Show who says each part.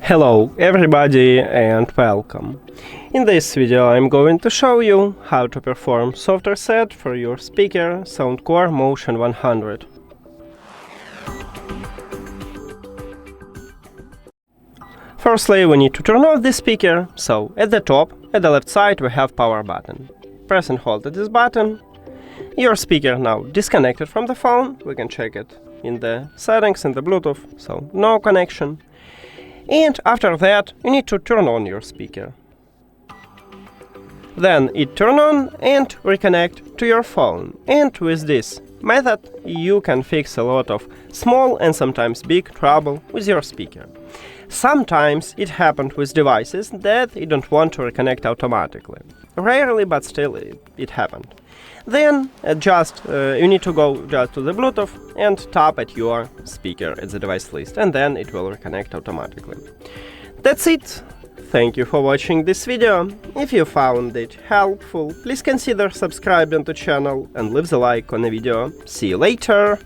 Speaker 1: Hello everybody and welcome. In this video I'm going to show you how to perform software set for your speaker SOUNDCORE Motion 100. Firstly, we need to turn off the speaker, so at the top, at the left side we have power button. Press and hold this button. Your speaker now disconnected from the phone, we can check it in the settings in the Bluetooth, so no connection. And after that, you need to turn on your speaker. Then it turn on and reconnect to your phone. And with this method, you can fix a lot of small and sometimes big trouble with your speaker. Sometimes it happens with devices that you don't want to reconnect automatically. Rarely, but still it happened. Then you need to go just to the Bluetooth and tap at your speaker at the device list, and then it will reconnect automatically. That's it. Thank you for watching this video. If you found it helpful, please consider subscribing to the channel and leave the like on the video. See you later!